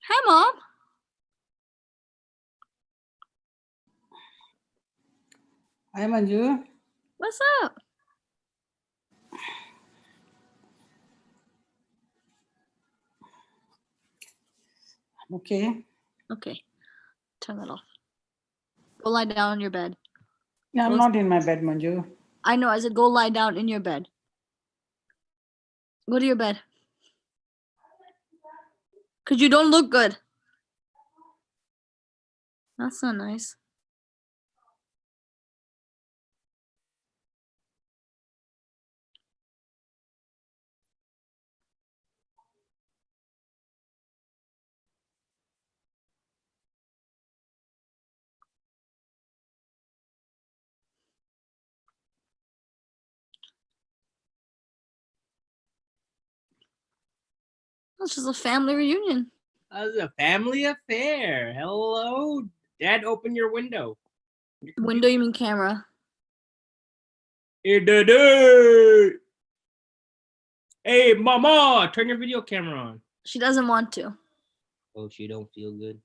Hi, Mom. Hi, Manju. What's up? Okay. Okay. Turn that off. Go lie down in your bed. Yeah, I'm not in my bed, Manju. I know. I said go lie down in your bed. Go to your bed. Because you don't look good. That's not nice. It's just a family reunion. That's a family affair. Hello, Dad. Open your window. Window, you mean camera? Hey, Mama, turn your video camera on. She doesn't want to. Oh, she don't feel good.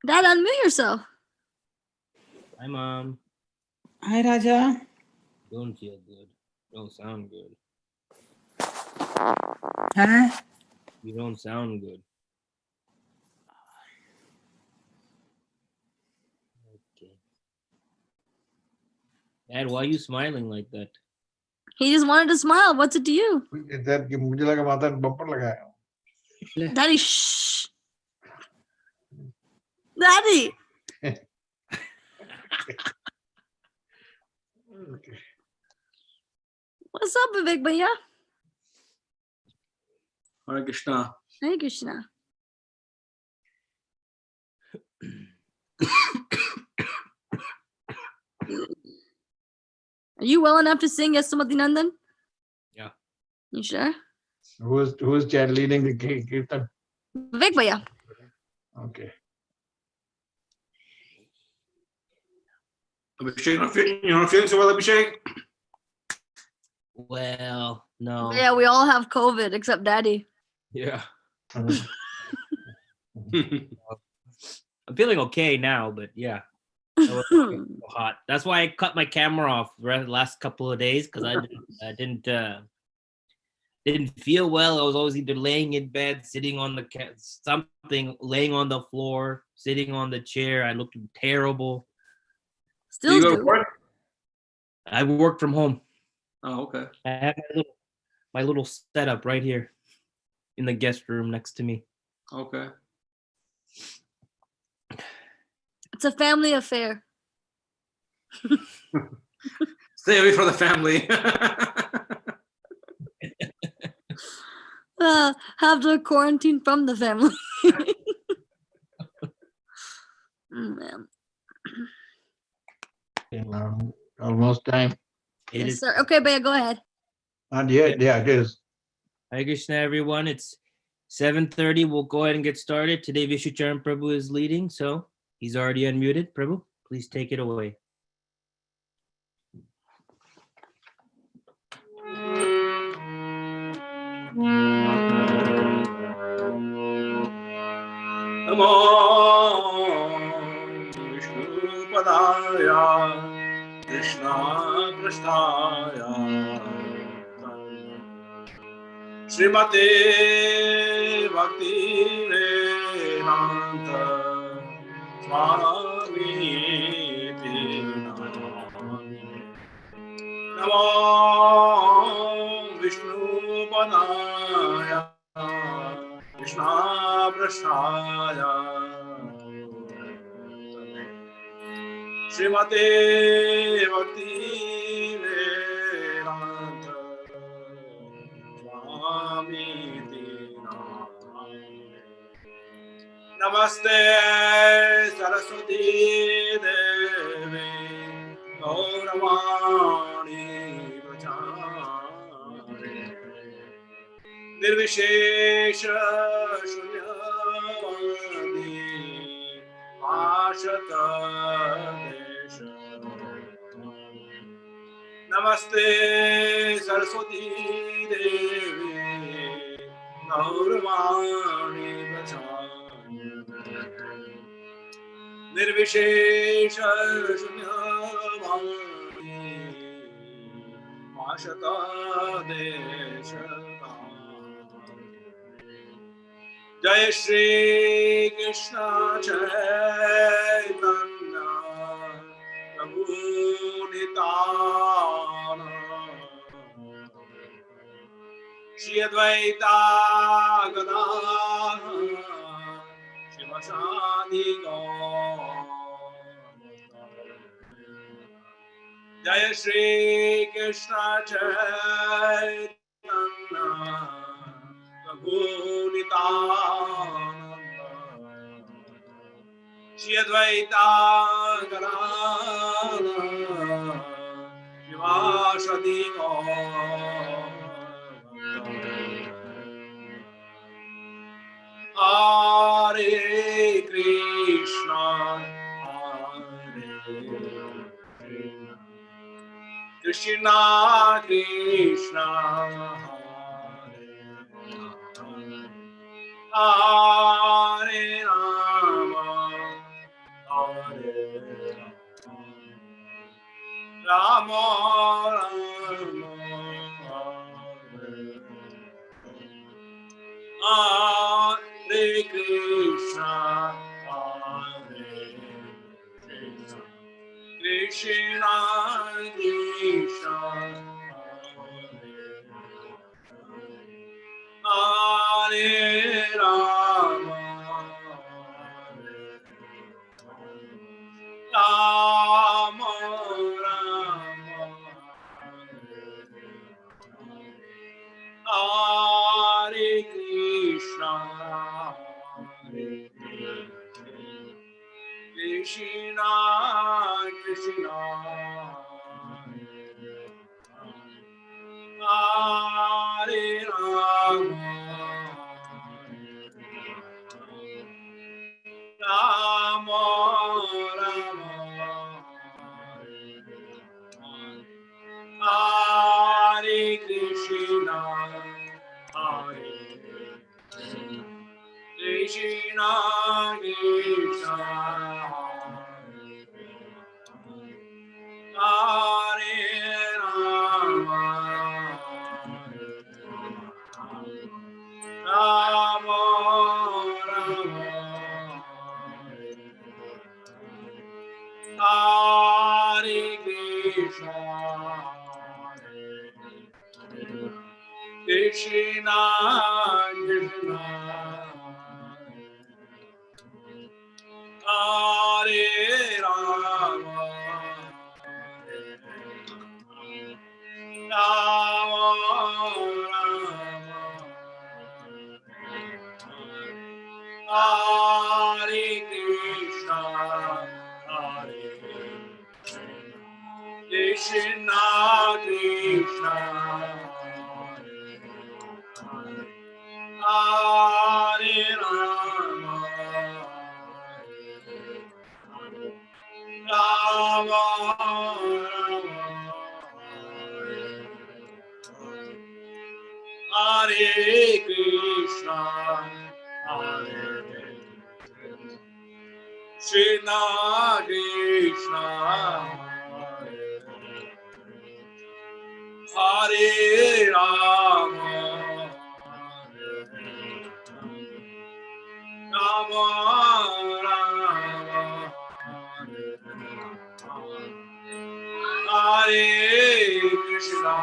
Dad, unmute yourself. Hi, Mom. Hi, Raja. Don't feel good. Don't sound good. Huh? You don't sound good. Okay. Dad, why are you smiling like that? He just wanted to smile. What's it to you? मुझे लगा माता ने bumper लगाया. Daddy, shh. Daddy. Okay. What's up, Vivek Bhaiya? Hare Krishna. Hare Krishna. Are you well enough to sing Yasumati Nandan? Yeah. You sure? Who's leading the kirtan? Vivek Bhaiya. Okay. Abhishek, you're not feeling so well, Abhishek? Well, no. Yeah, we all have COVID except Daddy. Yeah. I'm feeling okay now, but yeah. That was so hot. That's why I cut my camera off the last couple of days because I didn't feel well. I was always either laying in bed, sitting on the something, laying on the floor, sitting on the chair. I looked terrible. Still you go to do. work? I work from home. Oh, okay. I have my little setup right here in the guest room next to me. Okay. It's a family affair. Stay away from the family. Have to quarantine from the family. Man. Almost time. It Yes, is. sir. Okay, Bhaiya, go ahead. Not yet. Yeah, it is. Hare Krishna, everyone. It's 7:30. We'll go ahead and get started. Today, Vishucharan Prabhu is leading, so he's already unmuted. Prabhu, please take it away. Namo Vishnu Padaya Krishna Prasthaya Srimate Bhakti Vedanta Swami Namo Vishnu Padaya Krishna Prasthaya Srimate Bhakti Vedanta Swami Namaste Saraswati Devi Gauravani Vachari Nirvishesha Shunyavadi Ashata Desha Namaste Saraswati Devi Gauravani Vachari निर्विशेष शून्यवादी माशता देशता जय श्री कृष्ण चैतन्य प्रभु नित्यानंद श्री अद्वैता गदाधर शिवसादि गौर जय श्री कृष्ण चैतन्य प्रभु नित्यानंद श्री अद्वैता गदाधर शिवासादि गौर Hare Krishna, Hare Krishna, Krishna, Hare Rama, Hare Rama, Rama, Hare Krishna, Hare Krishna, Krishna, Krishna, Hare Rama, Rama, Rama, Hare Krishna, Hare Krishna, Krishna, Hare Rama, Rama, Rama, Hare Krishna, Hare Krishna, Krishna, Hare Rama, Rama, Rama, Hare Krishna, Krishna, Krishna, Hare Rama, Rama, Rama, Hare Krishna, Hare Krishna, Krishna, Hare Rama, Rama, Rama, Hare Krishna, Hare Krishna, Krishna, Hare Rama, Rama, Rama, Hare Krishna,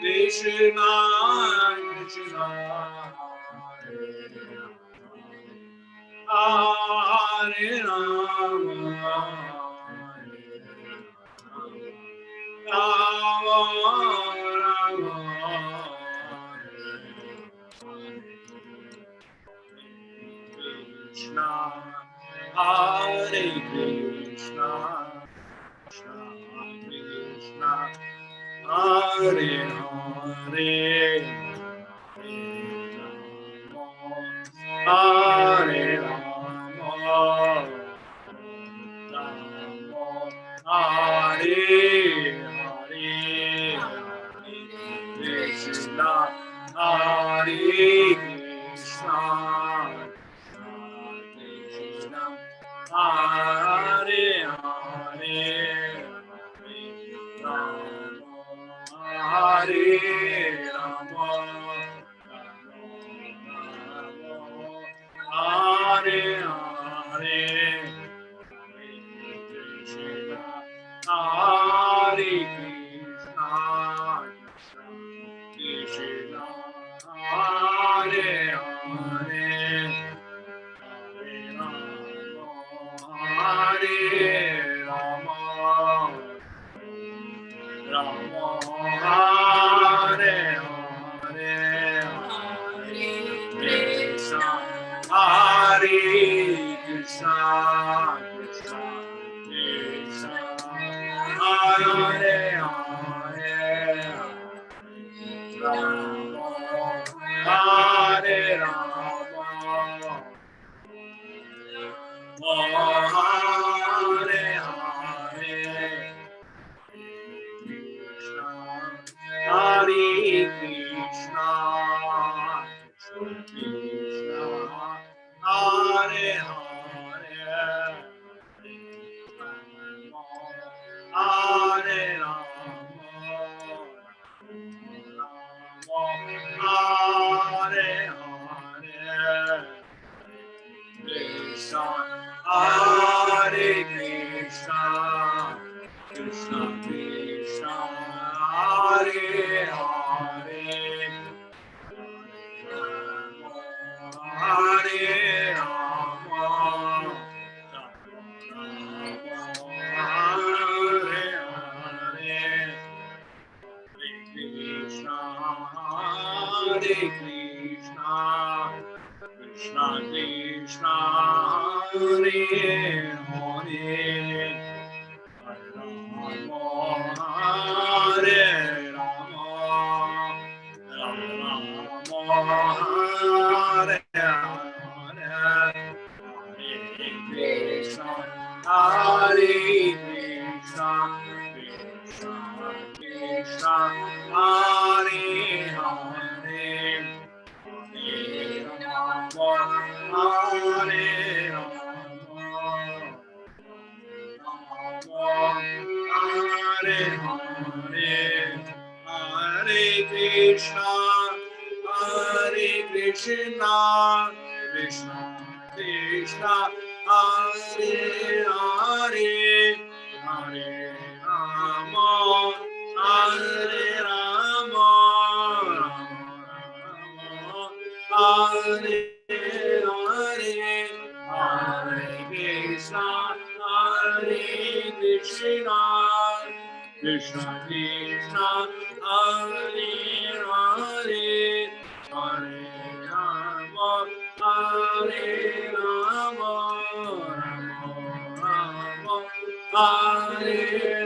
Krishna, Krishna, Hare Rama, Rama, Rama, Krishna, Hare Krishna, Krishna, Hare Hare, Hare Rama, Rama, Hare Hare, Krishna, Hare Krishna, Hare Hare Hare Rama Hare Hare Krishna Hare Krishna Krishna Hare Hare Hare Rama Rama Hare Hare Krishna Hare Krishna Krishna Krishna Hare Hare Rama Hare Rama Hare Hare Krishna Hare Krishna Krishna Hare Hare Hare Rama Hare Hare Krishna Hare Krishna Krishna Krishna Hare Hare Hare Rama Hare Hare Krishna Hare Krishna Krishna Krishna Hare Hare Rama Hare Rama Rama Hare Hare Krishna Hare Krishna Krishna Krishna Hare Hare Hare Krishna, Hare Krishna, Krishna Krishna, Hare Hare, Hare Rama, Hare Rama, Rama Hare Hare, Hare Krishna, Hare Krishna, Krishna Krishna, Hare Hare, Hare Rama, Hare Rama, Rama Rama, Hare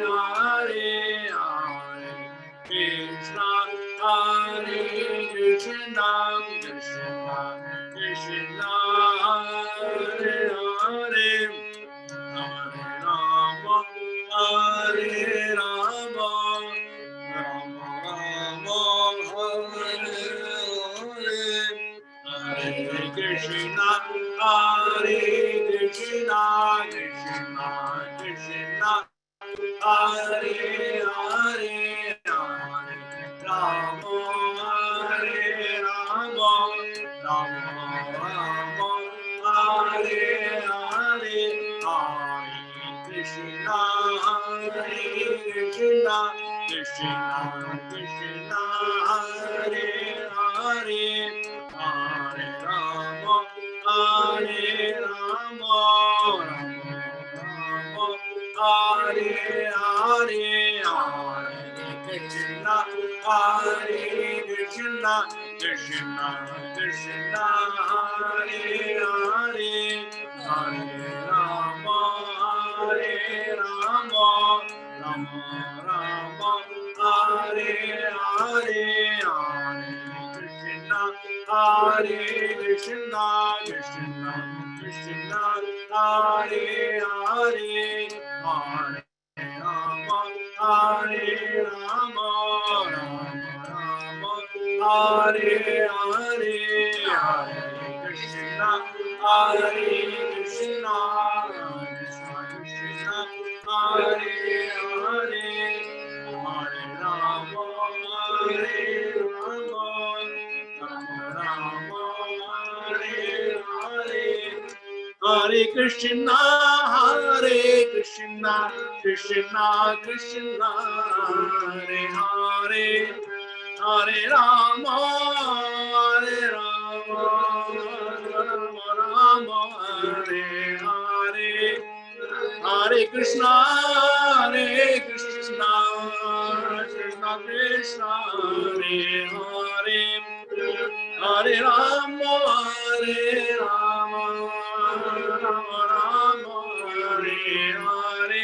Hare, Hare Krishna, Hare Krishna, Krishna Krishna, Hare Hare, Hare Rama, Hare Rama, Rama Rama, Hare Hare, Hare Krishna, Hare Krishna, Krishna Krishna, Hare Hare, Hare Rama, Hare Rama, Rama Rama, Hare Hare, Hare Krishna, Hare Krishna, Krishna Krishna, Hare Hare, Hare Rama, Hare Rama, Rama Rama, Hare Hare, Hare Krishna, Hare Krishna, Krishna Krishna, Hare Hare, Hare Rama, Hare Rama, Rama Rama, Hare Hare, Hare Krishna, Hare Krishna, Krishna Krishna, Hare Hare, Hare Rama, Hare Rama, Rama Rama, Hare Hare, Hare Krishna, Krishna, Krishna Krishna, Hare Hare, Hare Rama, Hare Rama, Rama Rama, Hare Hare, Hare Krishna, Krishna Krishna, Hare Hare, Hare Rama, Rama Rama, Hare Hare,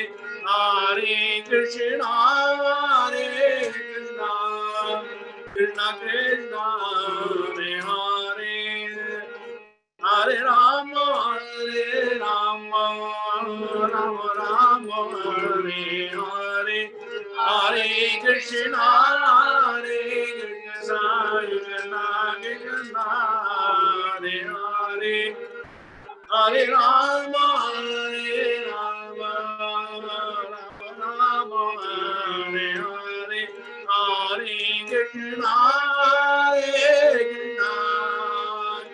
Hare Krishna, Krishna Krishna, Hare Hare, Hare Rama, Rama Rama, Hare Hare, Hare Krishna, Krishna Krishna, Hare Hare, Hare Rama, Rama Rama, Hare Hare, Hare Krishna, Krishna Krishna, Hare Hare, Hare Rama, Rama Rama, Hare Hare, Hare Krishna, Krishna Krishna, Hare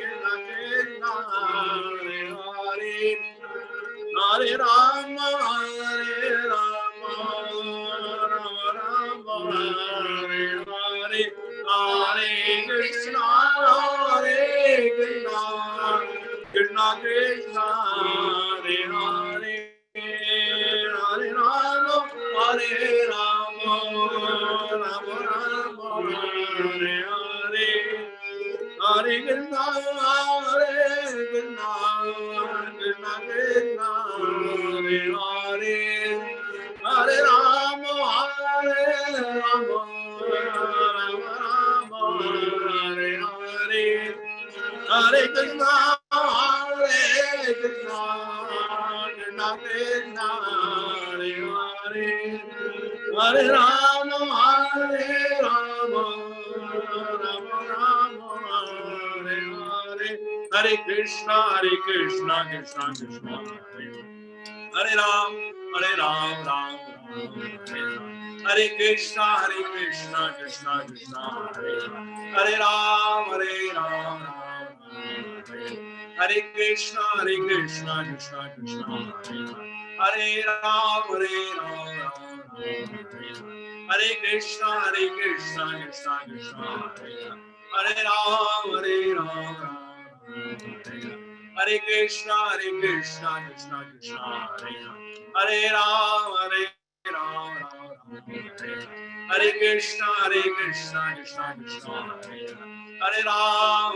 Hare, Hare Rama, Rama Rama, Hare Hare, Hare Krishna, Krishna Krishna Krishna, Hare Hare, Hare Rama, Rama Rama, Hare Hare, Hare Krishna, Krishna Krishna, Hare Hare, Hare Rama, Rama Rama, Hare Hare, Hare Krishna, Krishna Krishna, Hare Hare, Hare Rama, Rama Rama, Hare Hare, Hare Krishna, Krishna Krishna, Hare Ram, Ram Ram, Hare Ram, Hare Krishna, Krishna Krishna, Hare Ram, Ram Hare Krishna, Krishna Krishna, Hare Ram, Hare Krishna, Krishna Krishna, Hare Ram, Hare Krishna, Krishna Krishna, Hare Ram, Hare Krishna, Krishna Krishna, Hare Ram,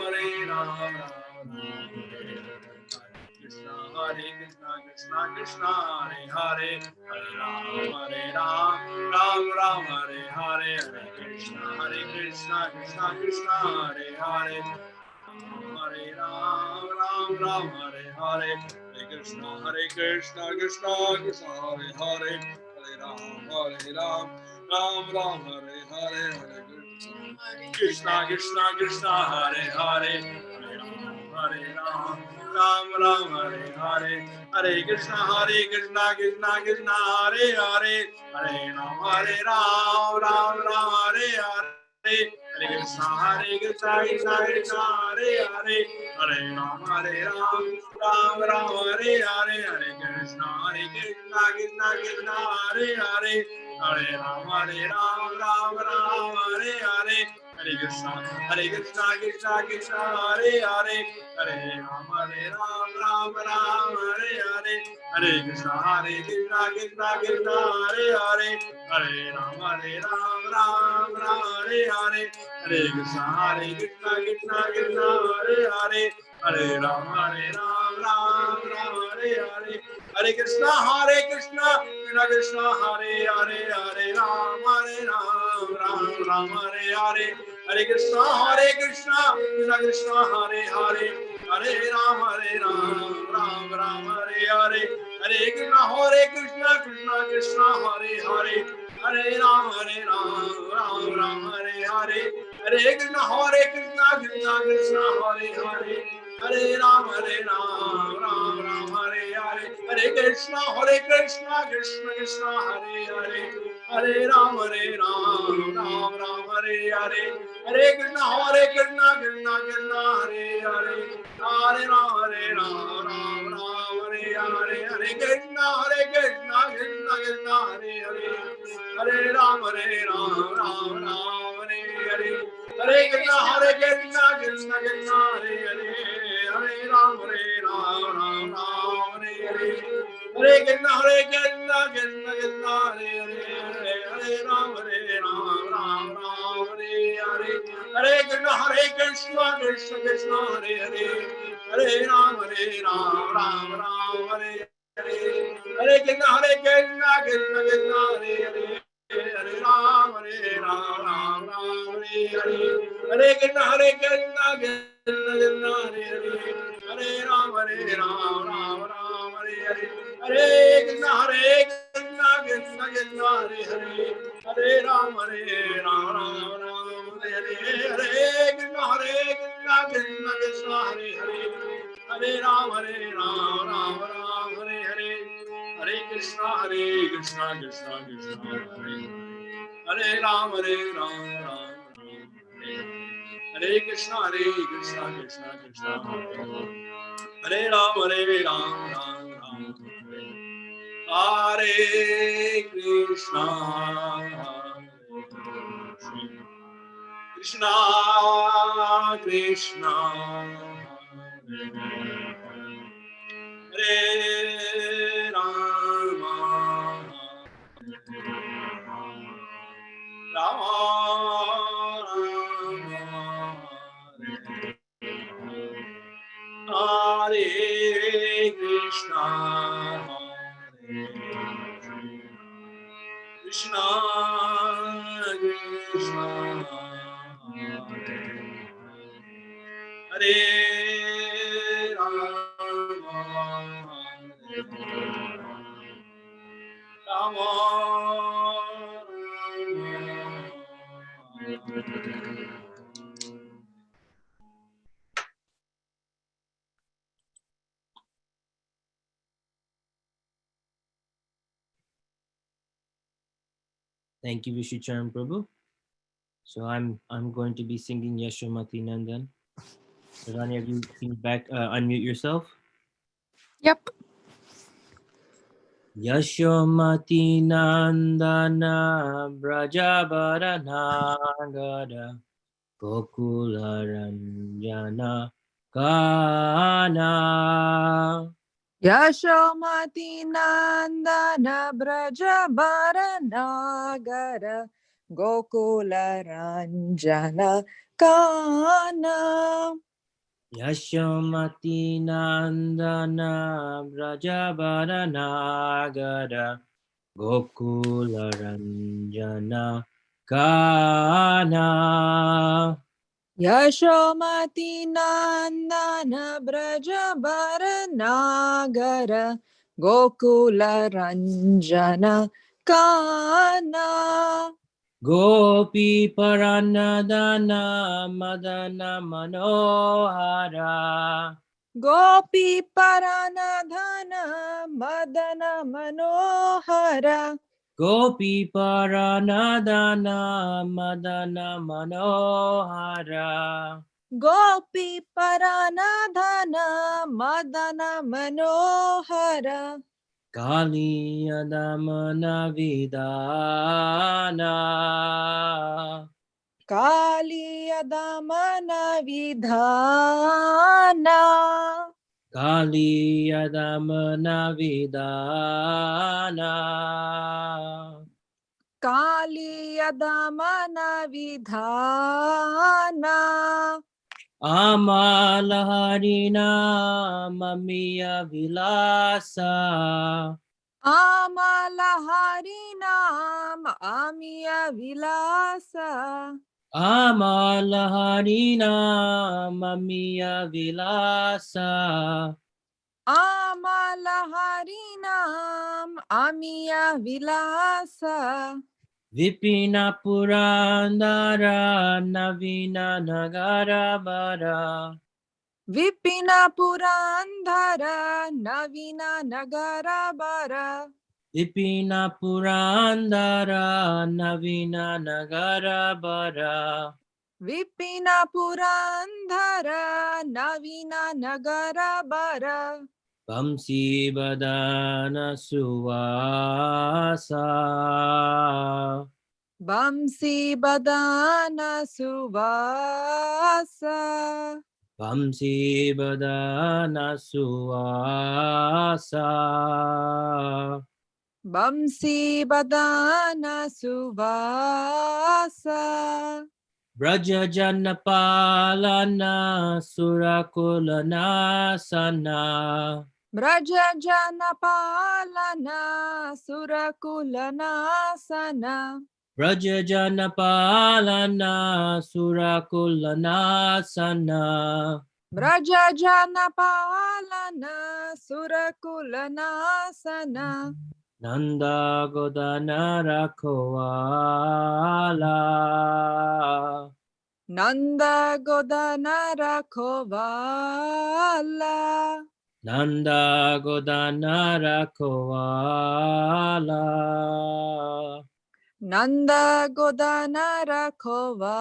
Krishna, Krishna Krishna, Hare Hare, Hare Ram, Ram Hare Hare, Hare Krishna, Krishna Krishna, Hare Hare, Hare Ram, Ram Hare Hare, Hare Krishna, Krishna Krishna, Hare Hare, Hare Ram, Ram Hare Hare, Hare Krishna, Krishna, Hare Hare, Hare Ram, Ram Hare Hare, Hare Krishna, Krishna Krishna, Hare Hare, Hare Ram, Ram Hare Hare, Hare Krishna, Krishna Krishna, Hare Hare, Hare Ram, Ram Hare Hare, Hare Krishna, Krishna Krishna, Hare Hare, Hare Ram, Ram Hare Hare, Hare Krishna, Krishna Krishna, Hare Hare, Hare Ram, Ram Hare Hare, Hare Krishna, Krishna Krishna, Hare Hare, Hare Ram, Ram Hare Hare, Hare Krishna, Krishna Krishna, Hare Hare, Hare Ram, Ram Hare Hare, Hare Krishna, Krishna Krishna, Hare Hare, Hare Ram, Ram Hare Hare, Hare Krishna, Krishna Krishna, Hare Hare, Hare Ram, Ram Hare Hare, Hare Krishna, Krishna Krishna, Hare Hare, Hare Ram, Ram Hare Hare, Hare Krishna, Krishna Krishna, Hare Hare, Hare Ram, Krishna, Krishna Krishna, Hare Hare, Hare Ram, Ram Ram, Hare Hare, Hare Krishna, Krishna Krishna, Hare Hare, Hare Ram, Ram Ram, Hare Hare, Hare Krishna, Krishna Krishna, Hare Hare, Hare Ram, Ram Ram, Hare Hare, Hare Krishna, Krishna Krishna, Hare Hare, Hare Ram, Ram Ram, Hare Hare, Hare Krishna, Krishna Krishna, Hare Hare, Hare Ram, Ram Ram, Hare Hare, Hare Krishna, Krishna Krishna, Hare Hare, Hare Ram, Ram Ram, Hare Hare, Hare Krishna, Krishna Krishna, Hare Hare, Hare Ram, Ram Ram, Hare Hare, Hare Krishna, Krishna Krishna, Hare Hare, Hare Ram, Ram Ram, Hare Hare, Hare Krishna, Krishna Krishna, Hare Hare, Hare Ram, Ram Hare Hare, Hare Krishna, Krishna Krishna, Hare Hare, Hare Ram, Ram Hare Hare, Hare Krishna, Krishna Krishna, Hare Hare, Hare Ram, Ram Hare Hare, Hare Krishna, Krishna Krishna, Hare Ram, Ram Hare Hare, Hare Krishna, Krishna Krishna, Hare Rama, Rama Hare Krishna, Krishna Krishna, Hare Rama, Rama Thank you, Vishucharan Prabhu. So I'm going to be singing Yashomati Nandan. Rani, have you can unmute yourself? Yep. Yashomati Nandana Brajabarana Gada Gokula Ranjana Kana. Yashomati Nandana Braja Baranagara Gokula Ranjana Kana. Yashomati Nandana Brajabarana Gada Gokula Ranjana Kana. Yashomati Nandana Braja Baranagara Gokula Ranjana Kana. Gopi Paranadana Madana Manohara. Gopi Paranadhana Madana Manohara. Gopi Paranadana Madana Manohara. Gopi Paranadhana Madana Manohara. Kali Adamana Vidana. Kali Adamana Vidhana. Kali Adamana Vidana. Kali Adamana Vidhana. Amalaharina Mamiya Vilasa. Amalaharinam Amiya Vilasa. Amalaharina Mamiya Vilasa. Amalaharinam Amiya Vilasa. Vipina Purandara Navina Nagara Bara. Vipina Purandhara Navina Nagarabara Vipina Purandara Navina Nagara Bara Vipina Purandhara Navina Nagarabara Vamsi Badana Suvasa Vamsi Badana Suvasa Vamsi Badana Suvasa Vamsi Badana Suvasa Braja Janapalana Surakulana Sana Braja Janapalana Surakulanasana Braja Janapalana Surakulana Sana Braja Janapalana Surakulanasana Nanda Godana Rakovala Nanda Godana Rakovala Nanda Godana Rakovala Nanda Godana Rakovala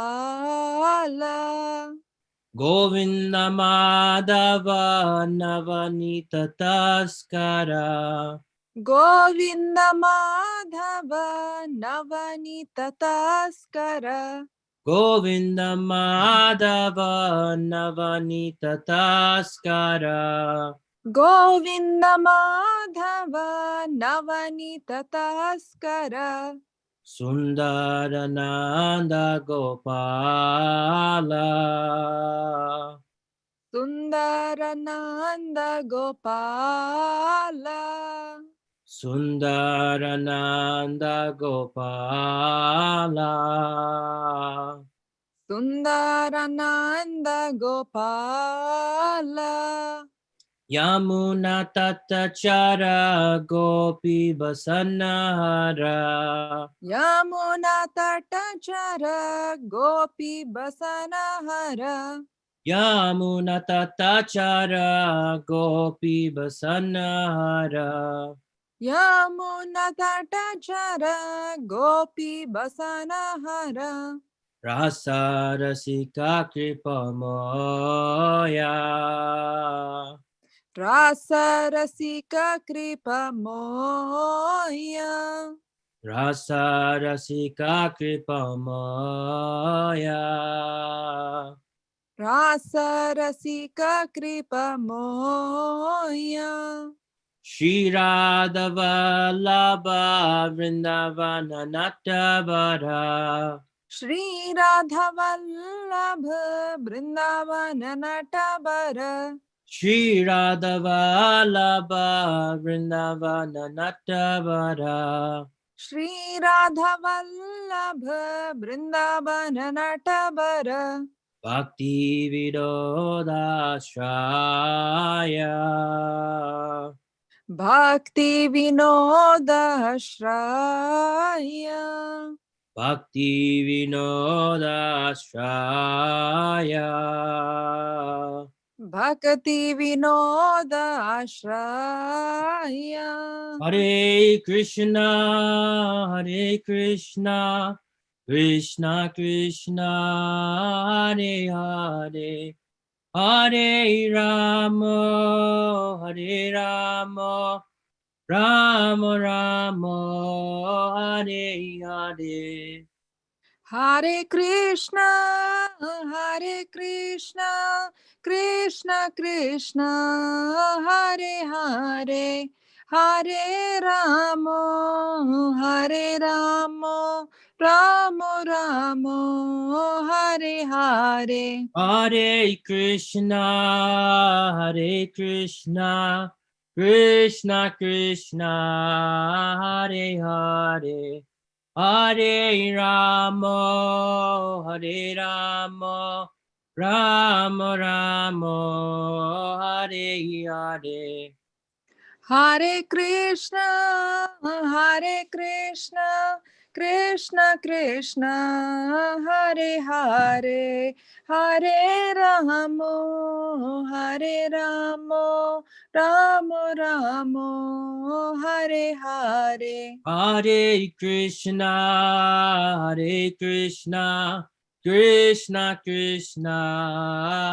Govinda Madhava Navanita Taskara Govinda Madhava Navanita Taskara Govinda Madhava Navanita Taskara Govinda Madhava Navanita Taskara Sundarananda Gopala Sundarananda Gopala Sundarananda Gopala Sundarananda Gopala Yamuna Tatachara Gopi Basanahara Yamuna Tatachara Gopi Basanahara Yamuna Tatachara Gopi Basanahara Yamuna Tatachara Gopi Basanahara Rasa Rasika Kripamoya Rasa Rasika Kripa Moya Rasa Rasika Kripamoya Rasa Rasika Kripa Moya Shri Radha Vallabha Vrindavana Natavara Shri Radha Vallabha Brindavana Natabara Shri Radha Vallabha Vrindavana Natavara Shri Radha Vallabha Brindavana Natabara Bhakti Vidodashraya Bhakti Vinoda Ashraya Bhakti Vinodashraya Bhakti Vinoda Ashraya Hare Krishna Krishna Krishna Hare Hare Hare Rama Rama Rama Hare Hare Hare Krishna Krishna Krishna Hare Hare Hare Ramo Ramo Ramo Hare Hare Hare Krishna Krishna Krishna Hare Hare Hare Rama Rama Rama Hare Hare Hare Krishna Krishna Krishna Hare Hare Hare Ramo Hare Ramo Ramo Ramo Hare Hare Hare Krishna, Krishna Krishna,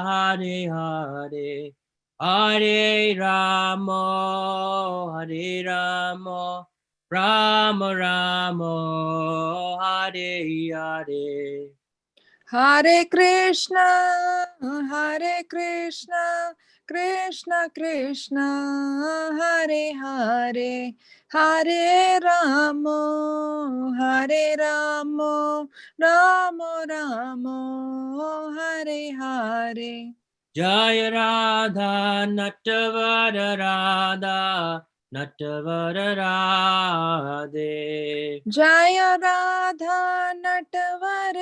Hare Hare, Hare Ramo, Hare Ramo, Rama Ramo, Hare Hare. Hare Krishna Krishna Krishna Hare Hare Hare Ramo Ramo Ramo Hare Hare Jaya Radha Natavara Radha Natavara Radhe. Jaya Radha Natvar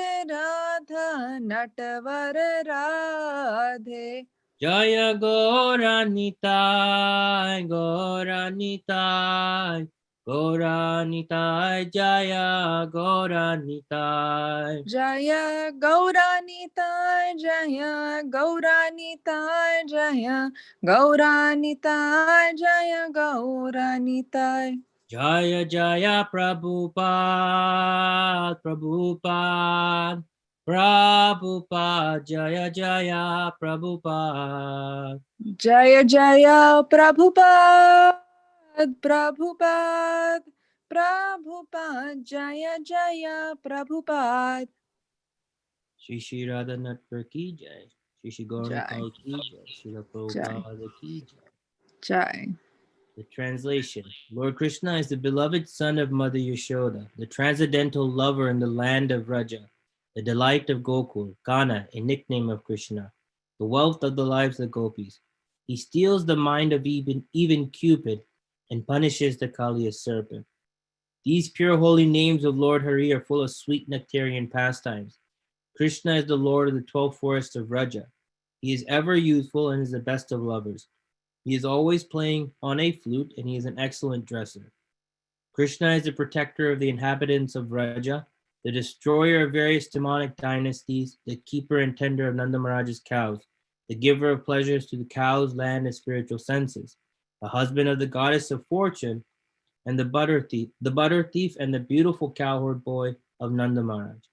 Radhe Jaya Goranitai, Goranitai, Goranitai, Jaya Goranitai. Jaya Gauranitai Jaya Gauranitai Jaya Gauranitai Jaya Gauranitai Jaya Jaya Prabhupada, Prabhupada, Prabhupada, Jaya Jaya Prabhupada. Jaya Jaya Prabhupada Prabhupada Prabhupada Jaya Jaya Prabhupada Shri Shri Radhanath ki jai. Shri Shri Gauranitai ki jai. Srila Prabhupada ki jai. Jai The translation. Lord Krishna is the beloved son of Mother Yashoda, the transcendental lover in the land of Vraja, the delight of Gokul, Gana, a nickname of Krishna, the wealth of the lives of gopis. He steals the mind of even Cupid and punishes the Kaliya serpent. These pure holy names of Lord Hari are full of sweet nectarian pastimes. Krishna is the Lord of the 12 forests of Vraja. He is ever youthful and is the best of lovers. He is always playing on a flute, and he is an excellent dresser. Krishna is the protector of the inhabitants of Vraja, the destroyer of various demonic dynasties, the keeper and tender of Nanda Maharaj's cows, the giver of pleasures to the cows, land, and spiritual senses, the husband of the goddess of fortune, and the butter thief and the beautiful cowherd boy of Nanda Maharaj.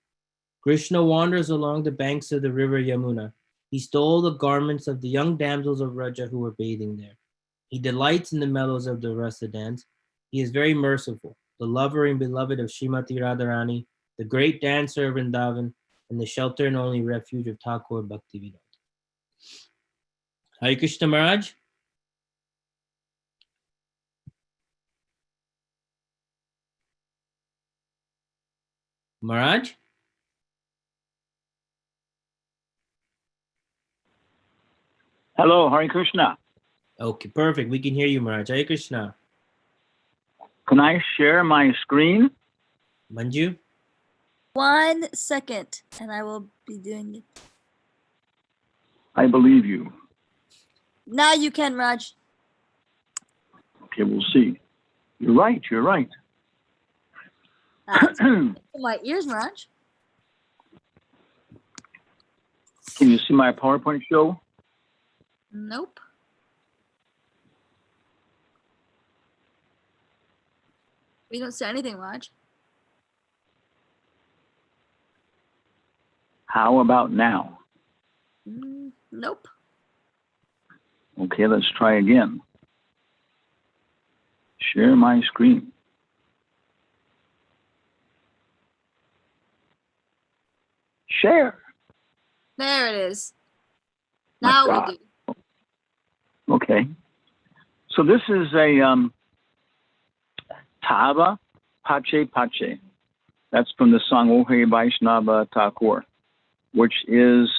Krishna wanders along the banks of the river Yamuna. He stole the garments of the young damsels of Vraja who were bathing there. He delights in the mellows of the rasa dance. He is very merciful, the lover and beloved of Srimati Radharani, the great dancer of Vrindavan, and the shelter and only refuge of Thakur Bhaktivedanta. Hare Krishna Maharaj. Maharaj? Hello, Hare Krishna. Okay, perfect. We can hear you, Maharaj. Hare Krishna. Can I share my screen? Manju? 1 second, and I will be doing it. I believe you. Now you can, Raj. Okay, we'll see. You're right, you're right. That's Can in my ears, Raj. you see my PowerPoint show? Nope. We don't see anything, Raj. How about now? Nope. Okay, let's try again. Share my screen. Share. There it is. My Now God. we do. Okay. So this is a Tava Pache Pache. That's from the song Ohe Vaishnava Thakur, which is,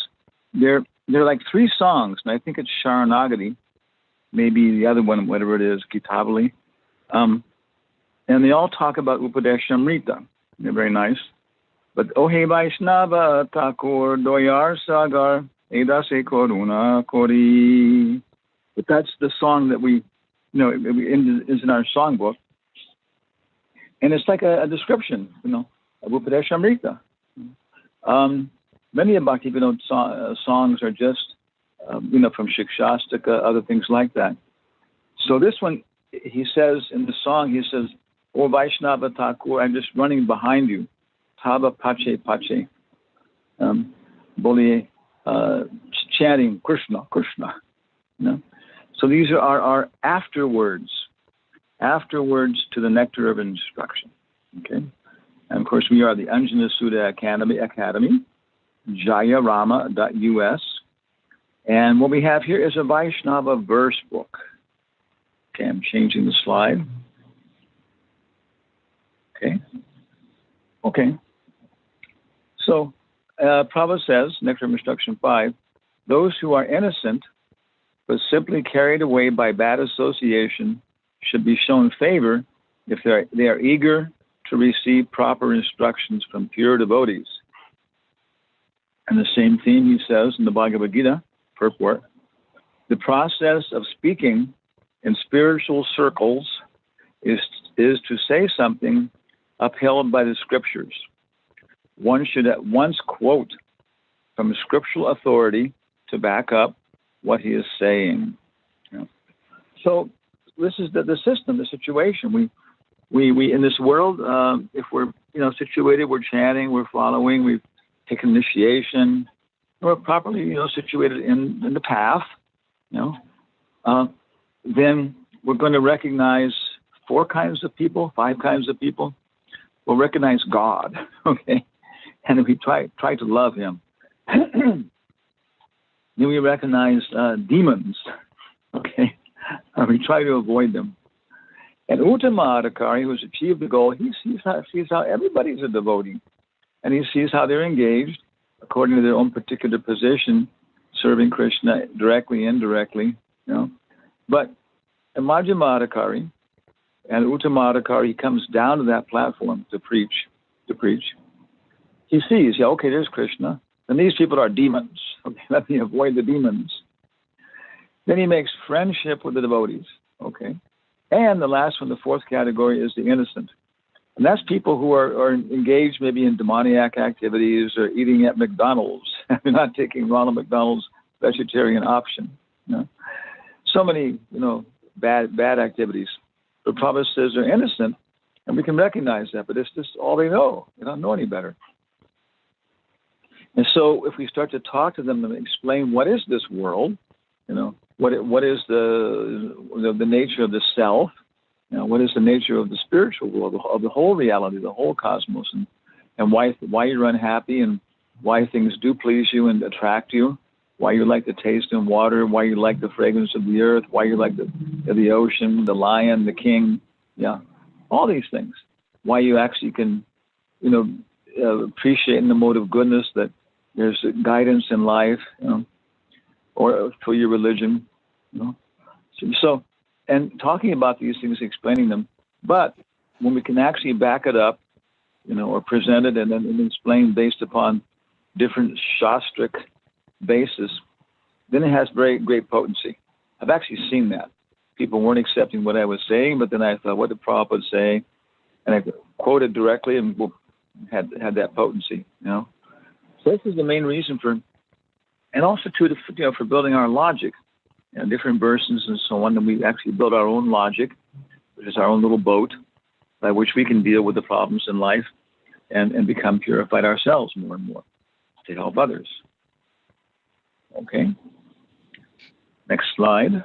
they're like 3 songs, and I think it's Sharanagati, maybe the other one, whatever it is, Gitabali. And they all talk about Upadeshamrita. They're very nice. But Ohe Vaishnava Thakur Doyar Sagar Edase Koruna Kori. But that's the song that we, is in our songbook. And it's like a description, Upadeshamrita. Many of Bhakti Vinod songs are just, from Shikshastika, other things like that. So this one, he says in the song, he says, "O Vaishnava Thakur, I'm just running behind you. Taba Pache Pache." Boliye, chanting Krishna, Krishna. So these are our afterwards to the nectar of instruction. Okay? And of course, we are the Anjana Sudha Academy, jayarama.us. And what we have here is a Vaishnava verse book. Okay, I'm changing the slide. Okay. So, Prabhupada says, Nectar of Instruction 5, those who are innocent but simply carried away by bad association should be shown favor if they are eager to receive proper instructions from pure devotees. And the same theme he says in the Bhagavad Gita, purport, the process of speaking in spiritual circles is to say something upheld by the scriptures. One should at once quote from scriptural authority to back up what he is saying. So this is the system, the situation. We in this world, if we're situated, we're chanting, we're following, we've taken initiation, we're properly situated in the path. Then we're going to recognize 4 kinds of people, 5 kinds of people. We'll recognize God, okay, and we try to love Him. Then we recognize demons, okay, and we try to avoid them. And Uttama-adhikari, who's achieved the goal, he sees how everybody's a devotee, and he sees how they're engaged according to their own particular position, serving Krishna directly, indirectly, But a Madhyama-adhikari and Uttama-adhikari, he comes down to that platform to preach. He sees, okay, there's Krishna, and these people are demons. Okay, let me avoid the demons. Then he makes friendship with the devotees. Okay. And the last one, the 4th category, is the innocent. And that's people who are engaged maybe in demoniac activities or eating at McDonald's. They're not taking Ronald McDonald's vegetarian option. So many, bad activities. But Prabhupada says they're innocent, and we can recognize that, but it's just all they know. They don't know any better. And so if we start to talk to them and explain what is this world, what is the nature of the self, what is the nature of the spiritual world, of the whole reality, the whole cosmos, and why you're unhappy, and why things do please you and attract you, why you like the taste of water, why you like the fragrance of the earth, why you like the ocean, the lion, the king, all these things. Why you actually can, appreciate in the mode of goodness that there's guidance in life, or for your religion, So, and talking about these things, explaining them, but when we can actually back it up, or present it and then explain based upon different shastric basis, then it has very great potency. I've actually seen that. People weren't accepting what I was saying, but then I thought, what did Prabhupada say? And I quoted directly and had that potency, So this is the main reason for, and also for building our logic, different verses and so on. And we actually build our own logic, which is our own little boat by which we can deal with the problems in life and become purified ourselves more and more to help others. Okay. Next slide.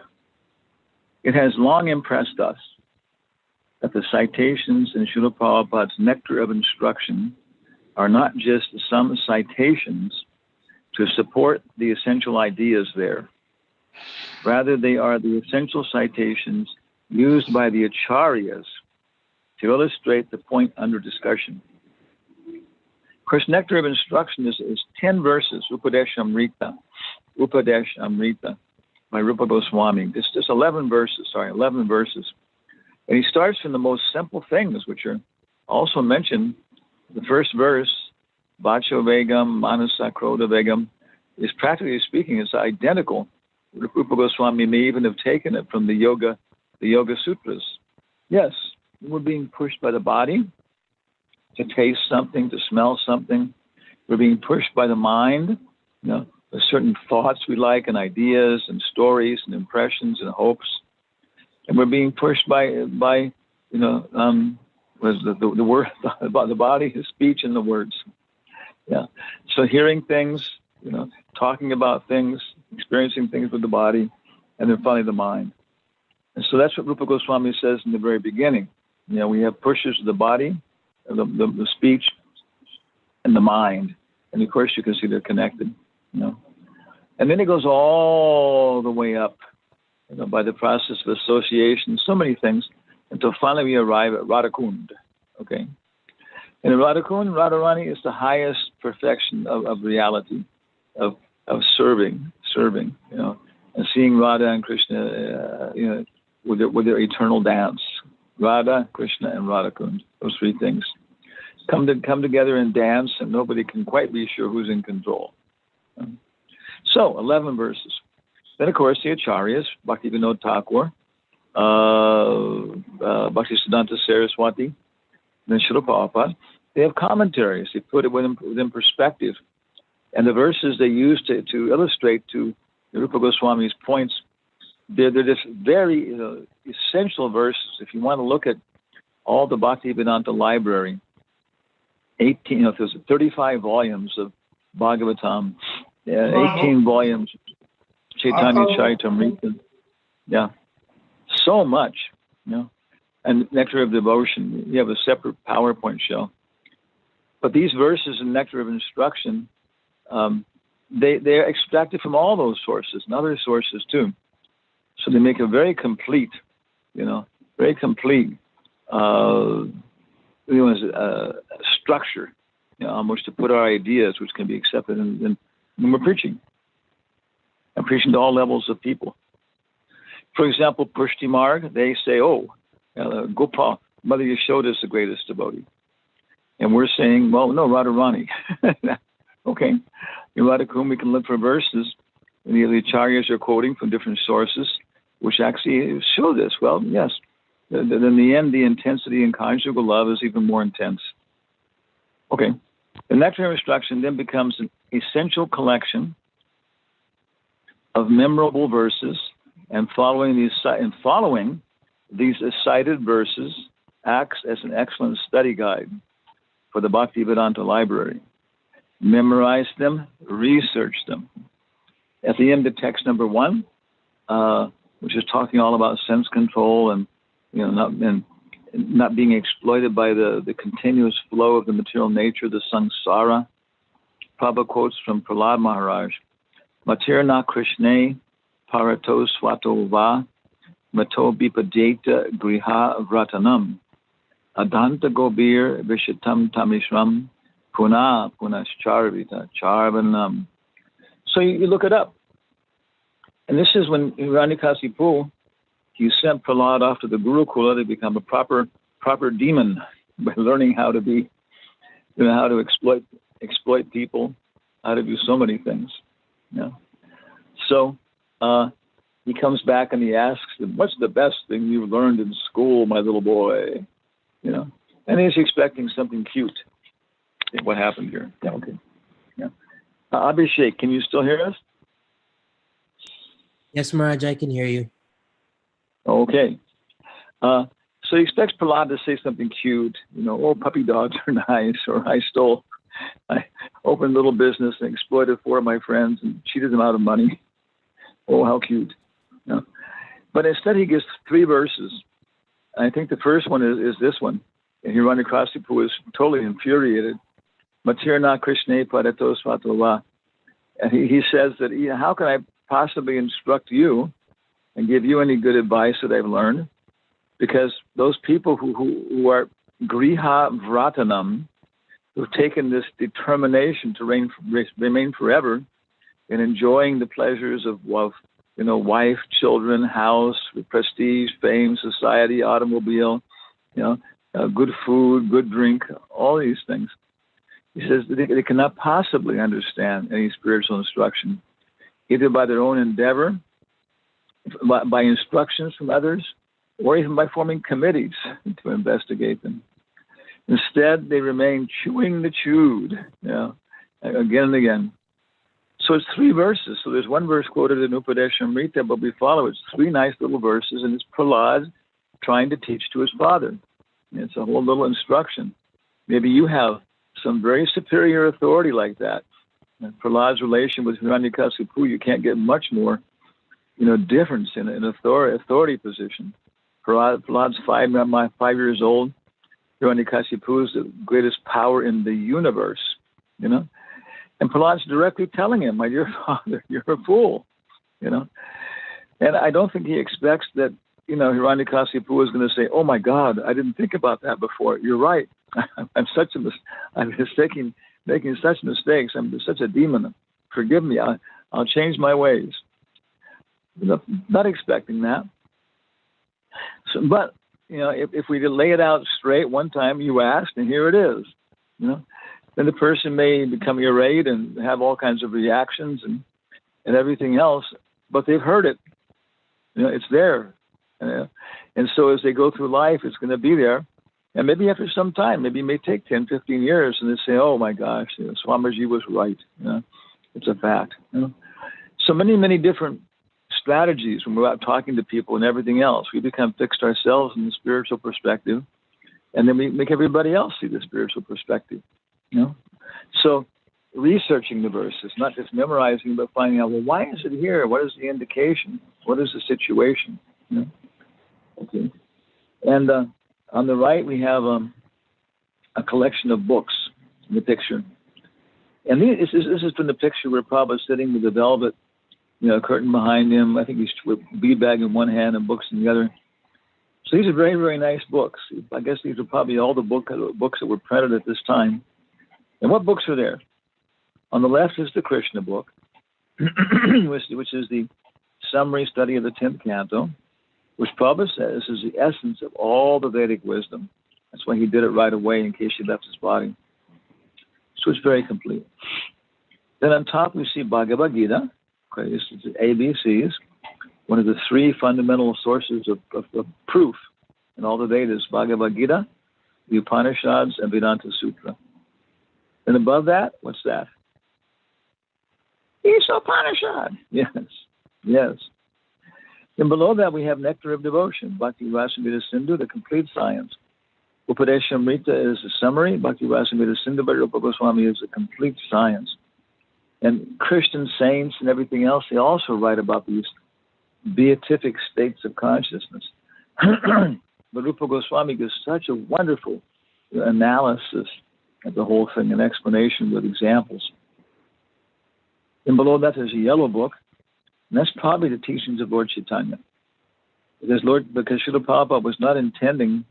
It has long impressed us that the citations in Srila Prabhupada's Nectar of Instruction are not just some citations to support the essential ideas there. Rather, they are the essential citations used by the acharyas to illustrate the point under discussion. Of course, Nectar of Instruction is 10 verses, Upadeshamrita by Rupa Goswami. Just 11 verses. And he starts from the most simple things, which are also mentioned. The first verse, Vacho Vegam, Manasa Krodha Vegam, is practically speaking, it's identical. Rupa Goswami may even have taken it from the Yoga Sutras. Yes, we're being pushed by the body, to taste something, to smell something. We're being pushed by the mind, with certain thoughts we like and ideas and stories and impressions and hopes. And we're being pushed by the word about the body, the speech, and the words. Yeah. So hearing things, talking about things, experiencing things with the body, and then finally the mind. And so that's what Rupa Goswami says in the very beginning. We have pushes of the body, the speech, and the mind. And of course, you can see they're connected. And then it goes all the way up, by the process of association, so many things, until finally we arrive at Radhakund. Okay. And in Radhakund, Radharani is the highest perfection of reality, of serving, and seeing Radha and Krishna, with their eternal dance. Radha, Krishna, and Radhakund, those three things come together and dance, and nobody can quite be sure who's in control. So 11 verses. Then, of course, the Acharyas, Bhaktivinoda Thakur, Bhaktisiddhanta Saraswati, then Srila Prabhupada, they have commentaries. They put it within perspective. And the verses they use to illustrate to Rupa Goswami's points, they're just very essential verses. If you want to look at all the Bhaktivedanta library, there's 35 volumes of Bhagavatam, 18 volumes of Chaitanya Charitamrita. Yeah. So much, And Nectar of Devotion, you have a separate PowerPoint show. But these verses in Nectar of Instruction, they're extracted from all those sources and other sources too. So they make a very complete, structure, on which to put our ideas, which can be accepted when we're preaching. I'm preaching to all levels of people. For example, Pushti Marg, they say, Gopal, Mother Yashoda is the greatest devotee. And we're saying, well, no, Radharani. Okay. In Radhakund, we can look for verses, and the Acharyas are quoting from different sources, which actually show this. Well, yes. Then in the end, the intensity in conjugal love is even more intense. Okay. The Nectar of Instruction then becomes an essential collection of memorable verses, and following these cited verses acts as an excellent study guide for the Bhaktivedanta library. Memorize them, research them. At the end of text number 1, which is talking all about sense control and not being exploited by the continuous flow of the material nature, the samsara. Prabhupada quotes from Prahlad Maharaj, Matirna Krishne Parato Swato Va Mato Bipadeta Griha Vratanam Adanta Gobir Vishatam Tamishram Puna Punascharvita Charvanam. So you look it up. And this is when Hiranyakasipu, he sent Prahlad off to the Gurukula to become a proper demon by learning how to be, how to exploit people, how to do so many things. So he comes back and he asks him, what's the best thing you've learned in school, my little boy? And he's expecting something cute. What happened here? Yeah, okay. Yeah. Abhishek, can you still hear us? Yes, Maharaj, I can hear you. Okay. So he expects Prahlad to say something cute, puppy dogs are nice, or I opened a little business and exploited 4 of my friends and cheated them out of money. Oh, how cute. But instead he gives 3 verses. I think the first one is this one. And Hiranyakasipu is totally infuriated. Matirna Krishna Parato Svatova. And he says that, how can I possibly instruct you and give you any good advice that I've learned? Because those people who are Griha Vratanam, who've taken this determination to remain forever in enjoying the pleasures of wife, children, house, prestige, fame, society, automobile, good food, good drink, all these things. He says that they cannot possibly understand any spiritual instruction, either by their own endeavor, by instructions from others, or even by forming committees to investigate them. Instead, they remain chewing the chewed, again and again. So it's 3 verses. So there's 1 verse quoted in Upadeshamrita, but we follow it's 3 nice little verses, and it's Prahlad trying to teach to his father. And it's a whole little instruction. Maybe you have some very superior authority like that. And Prahlad's relation with Hiranyakasipu, you can't get much more, difference in an authority position. Prahlad's 5 years old. Hiranyakasipu is the greatest power in the universe, And Prahlad's directly telling him, my dear father, you're a fool, And I don't think he expects that, Hiranyakasipu is going to say, oh my God, I didn't think about that before. You're right. I'm making such mistakes. I'm such a demon. Forgive me. I'll change my ways. Not expecting that. So, but, if we lay it out straight one time, you asked, and here it is, then the person may become irate and have all kinds of reactions and everything else, but they've heard it. It's there. And so as they go through life, it's going to be there. And maybe after some time, maybe it may take 10, 15 years, and they say, oh my gosh, Swamiji was right. It's a fact. So many, many different strategies when we're out talking to people and everything else. We become fixed ourselves in the spiritual perspective, and then we make everybody else see the spiritual perspective. So researching the verses, not just memorizing, but finding out, well, why is it here? What is the indication? What is the situation? Okay. And on the right, we have a collection of books in the picture. And this is from the picture where Prabhupada's sitting with the velvet, curtain behind him. I think he's with bead bag in one hand and books in the other. So these are very, very nice books. I guess these are probably all the books that were printed at this time. And what books are there? On the left is the Krishna book, which is the summary study of the 10th canto, which Prabhupada says is the essence of all the Vedic wisdom. That's why he did it right away in case he left his body. So it's very complete. Then on top we see Bhagavad Gita. Okay, this is the ABCs, one of the 3 fundamental sources of proof in all the Vedas, Bhagavad Gita, the Upanishads, and Vedanta Sutra. And above that, what's that? Upanishad. Yes. And below that, we have Nectar of Devotion, Bhakti Rasamrita Sindhu, the complete science. Upadeshamrita is a summary. Bhakti Rasamrita Sindhu by Rupa Goswami is a complete science. And Christian saints and everything else, they also write about these beatific states of consciousness. But Rupa Goswami gives such a wonderful analysis of the whole thing, an explanation with examples. And below that, there's a yellow book, and that's probably the teachings of Lord Chaitanya. Because Srila Prabhupada was not intending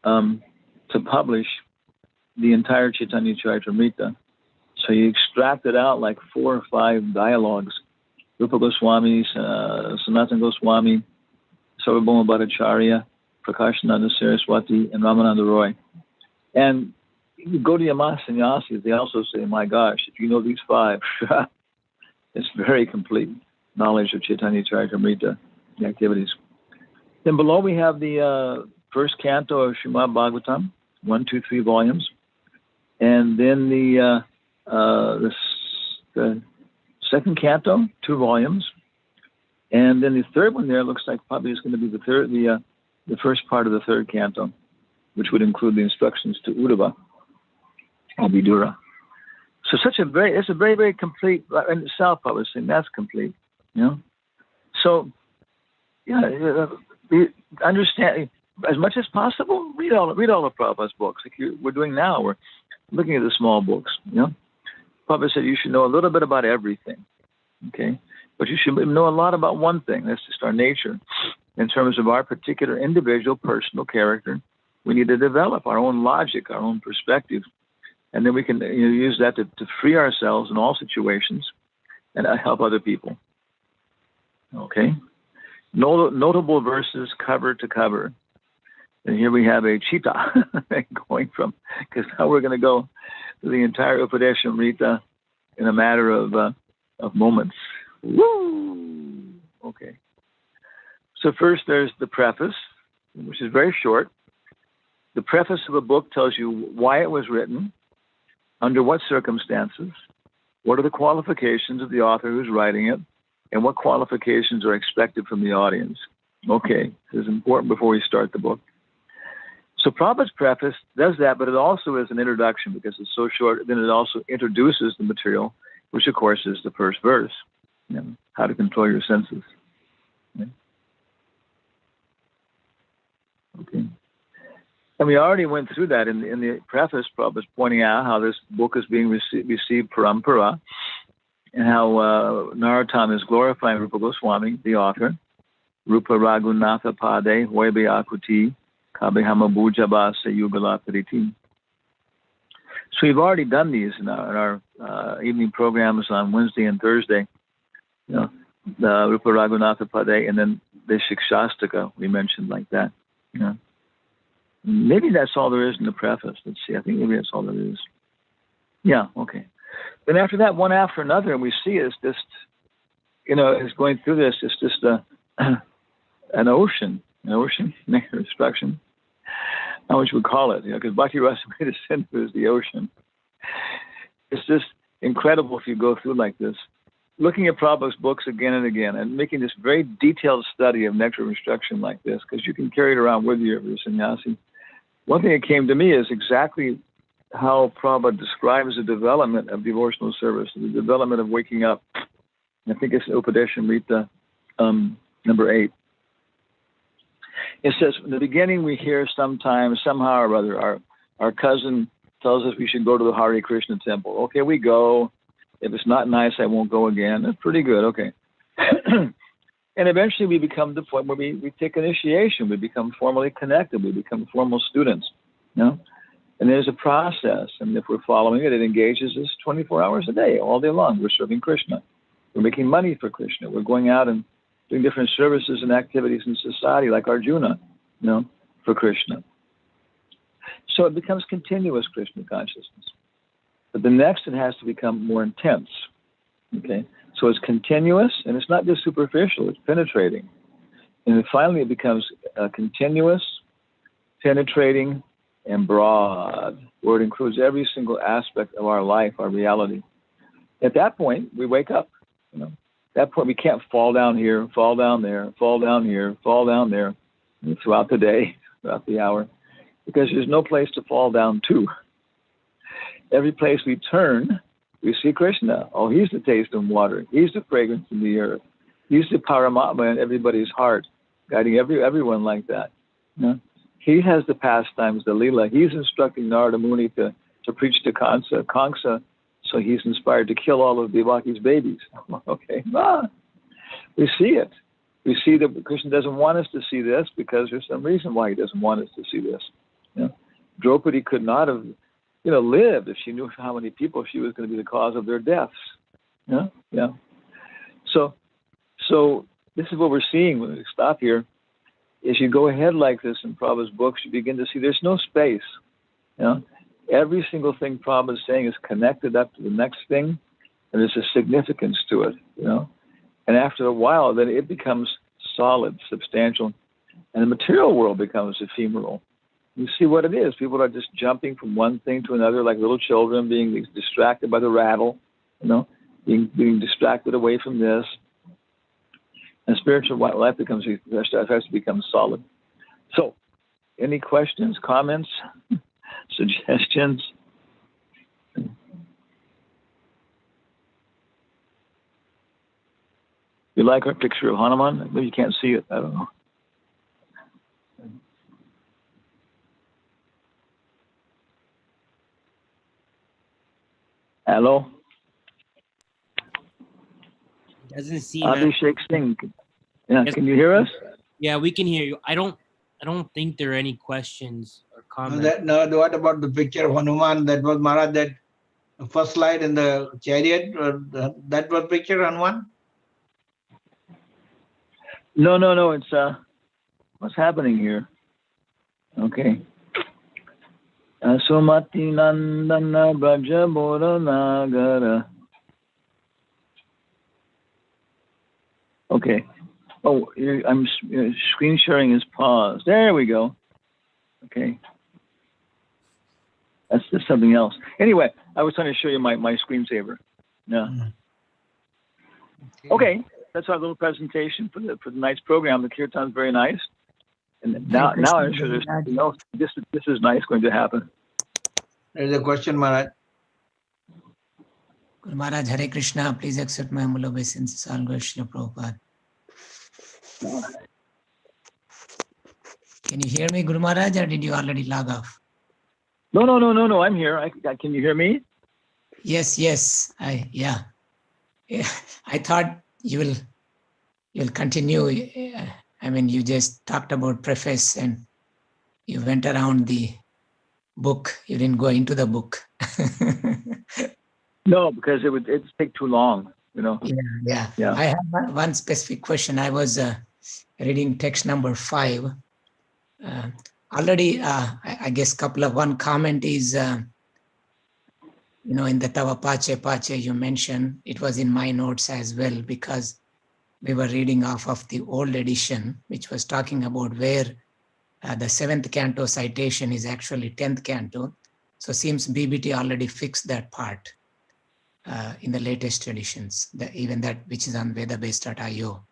to publish the entire Chaitanya Charitamrita. So he extracted out like 4 or 5 dialogues. Rupa Goswami, Sanatana Goswami, Sarvabhauma Bhattacharya, Prakashananda Saraswati, and Ramananda Roy. And you go to Yama Sannyasis, they also say, my gosh, if you know these 5, it's very complete knowledge of Chaitanya Charitamrita, the activities. Then below we have the first canto of Srimad Bhagavatam, 1, 2, 3 volumes. And then the second canto, 2 volumes. And then the third one there looks like probably is going to be the first part of the third canto, which would include the instructions to Uddhava or Vidura. So it's a very, very complete, in itself, I was saying that's complete, So, understand, as much as possible, read all of Prabhupada's books, like we're doing now. We're looking at the small books, Prabhupada said you should know a little bit about everything, okay? But you should know a lot about one thing. That's just our nature. In terms of our particular individual, personal character, we need to develop our own logic, our own perspective. And then we can use that to free ourselves in all situations and help other people. Okay? Notable verses cover to cover. And here we have a cheetah going from, because now we're going to go through the entire Upadeshamrita in a matter of moments. Woo! Okay. So first there's the preface, which is very short. The preface of a book tells you why it was written, under what circumstances, what are the qualifications of the author who's writing it, and what qualifications are expected from the audience. Okay, this is important before we start the book. So Prabhupada's preface does that, but it also is an introduction because it's so short. Then it also introduces the material, which of course is the first verse, how to control your senses. Okay. And we already went through that in the preface. Prabhupada is pointing out how this book is being received parampara, and how Narottam is glorifying Rupa Goswami, the author. Rupa Raghunatha Pade Hoibe Akuti Kabehama Bujabasa Yugala Pariti. So we've already done these in our evening programs on Wednesday and Thursday. The Rupa Raghunatha Pade, and then the Shikshastaka we mentioned like that. Maybe that's all there is in the preface. Let's see. I think maybe that's all there is. Yeah, okay. Then after that, one after another, and we see it's just, it's going through this. It's just an ocean, instruction. How much we call it, because Bhakti Rasa Made Sindhu is the ocean. It's just incredible if you go through like this, looking at Prabhupada's books again and again, and making this very detailed study of nectar of instruction like this, because you can carry it around with you if you're a sannyasi. One thing that came to me is exactly how Prabhupada describes the development of devotional service, the development of waking up. I think it's Upadeshamrita number 8. It says, in the beginning we hear sometimes, somehow or other, our cousin tells us we should go to the Hare Krishna temple. Okay, we go. If it's not nice, I won't go again. That's pretty good, okay. And eventually we become the point where we take initiation. We become formally connected. We become formal students, And there's a process. And if we're following it, it engages us 24 hours a day, all day long. We're serving Krishna. We're making money for Krishna. We're going out and doing different services and activities in society, like Arjuna, for Krishna. So it becomes continuous Krishna consciousness. But the next, it has to become more intense. Okay? So it's continuous, and it's not just superficial, it's penetrating. And then finally it becomes continuous, penetrating, and broad, where it includes every single aspect of our life, our reality. At that point, we wake up. At that point, we can't fall down here, fall down there, fall down here, fall down there, throughout the day, throughout the hour, because there's no place to fall down to. Every place we turn, we see Krishna. Oh, he's the taste of water. He's the fragrance in the earth. He's the Paramatma in everybody's heart, guiding everyone like that. He has the pastimes, the Leela. He's instructing Narada Muni to preach to Kamsa, so he's inspired to kill all of Devaki's babies. Okay. We see it. We see that Krishna doesn't want us to see this because there's some reason why he doesn't want us to see this. Draupadi could not have lived if she knew how many people she was going to be the cause of their deaths. Yeah. So this is what we're seeing when we stop here. As you go ahead like this in Prabhupada's books, you begin to see there's no space. Every single thing Prabhupada is saying is connected up to the next thing, and there's a significance to it. And after a while, then it becomes solid, substantial, and the material world becomes ephemeral. You see what it is. People are just jumping from one thing to another like little children, being distracted by the rattle, being distracted away from this. And spiritual life has to become solid. So, any questions, comments, suggestions? You like our picture of Hanuman? Maybe you can't see it. I don't know. Hello? Doesn't seem. Abhishek Singh. Yeah, Yes. Can you hear us? Yeah, we can hear you. I don't think there are any questions or comments. What about the picture of Hanuman? That was Maharaj, that first slide in the chariot. That was picture Hanuman? No. It's what's happening here? Okay. Sumati Nandana Braja Bora Nagara. Okay. Oh, I'm screen sharing is paused. There we go. Okay. That's something else. Anyway, I was trying to show you my screensaver. Yeah. Okay, that's our little presentation for the night's program. The kirtan is very nice, and now I'm sure there's something else. This is nice going to happen. There is a question, Maharaj. Guru Maharaj, Hare Krishna, please accept my humble obeisances. All glory to Prabhupada. Can you hear me, Guru Maharaj, or did you already log off? No. I'm here. Can you hear me? Yes. Yeah. I thought you'll continue. I mean, you just talked about preface and you went around the book. You didn't go into the book. No, because it'd take too long. Yeah. I have one specific question. I was reading text number 5. Already, I guess one comment is, in the Tava Pache you mentioned, it was in my notes as well, because we were reading off of the old edition, which was talking about where the 7th canto citation is actually 10th canto. So seems BBT already fixed that part in the latest editions, even that which is on vedabase.io.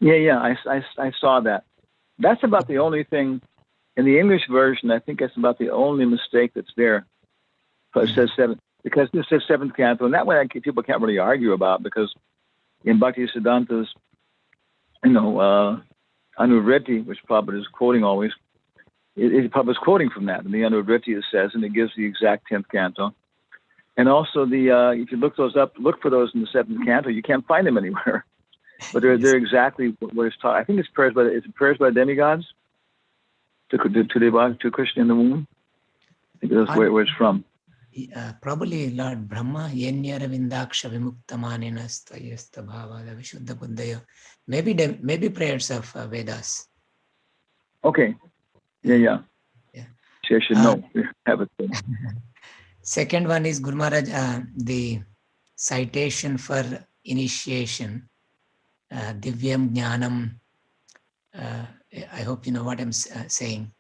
Yeah, I saw that. That's about the only thing in the English version. I think that's about the only mistake that's there. But it says 7, because this says 7th canto, and that way people can't really argue about, because in Bhakti Siddhanta's, Anuvritti, which Prabhupada is quoting always, Prabhupada is quoting from that. In the Anuvritti it says, and it gives the exact 10th canto. And also if you look those up, look for those in the 7th canto. You can't find them anywhere, but they're exactly what it's taught. I think it's prayers by demigods to Krishna in the womb. I think that's where it's from. Probably Lord Brahma, Yenya Ravindaksha Vimuktamanena Stayasta Bhavada Vishuddha Buddhayo. Maybe prayers of Vedas. Okay. Yeah. She should know. We have it. Second one is, Guru Maharaj, the citation for initiation, Divyam Jnanam. I hope you know what I'm saying.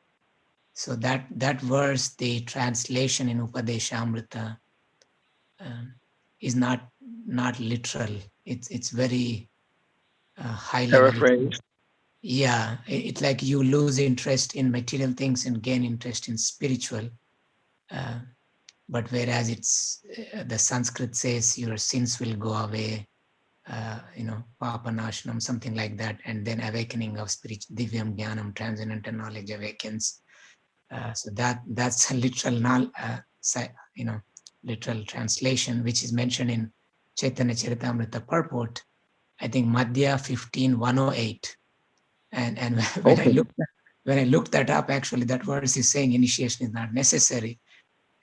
So that verse, the translation in Upadeshamrita is not literal. It's very high level. Paraphrase. Yeah, it's like you lose interest in material things and gain interest in spiritual. But whereas it's the Sanskrit says your sins will go away, Papa Nashanam, something like that, and then awakening of spiritual Divyam Jnanam, transcendental knowledge awakens. So that's a literal, literal translation, which is mentioned in Chaitanya Charitamrita purport. I think Madhya 15:108. And when I looked that up, actually that verse is saying initiation is not necessary.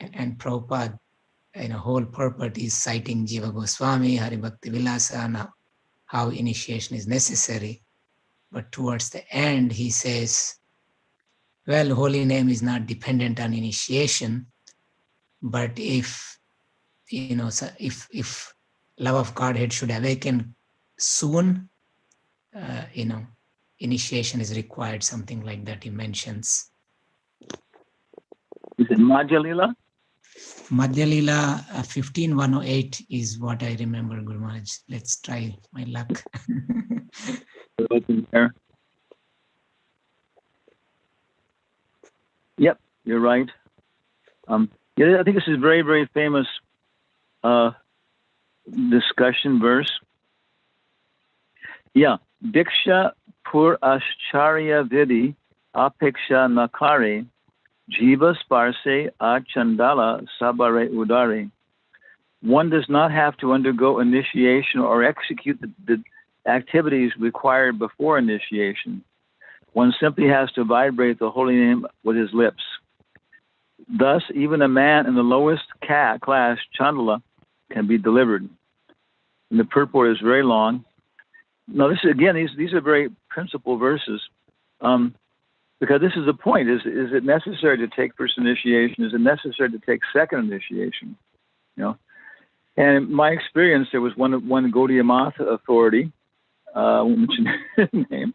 And Prabhupada, whole purport is citing Jiva Goswami, Hari Bhakti Vilasa, and how initiation is necessary. But towards the end, he says, well, holy name is not dependent on initiation, but if love of Godhead should awaken soon, initiation is required, something like that he mentions. Is it Madhya Lila? Madhya Lila 15:108 is what I remember, Guru Maharaj. Let's try my luck. There. Yep, you're right. I think this is a very, very famous discussion verse. Yeah, Diksha Pur Ascharya Vidi Apeksha Nakare Jiva Sparse Achandala Sabare Udare. One does not have to undergo initiation or execute the activities required before initiation. One simply has to vibrate the holy name with his lips. Thus, even a man in the lowest class, Chandala, can be delivered. And the purport is very long. Now, this is, again, these are very principal verses, because this is the point. Is it necessary to take first initiation? Is it necessary to take second initiation? And in my experience, there was one Gaudiya Math authority, I won't mention his name,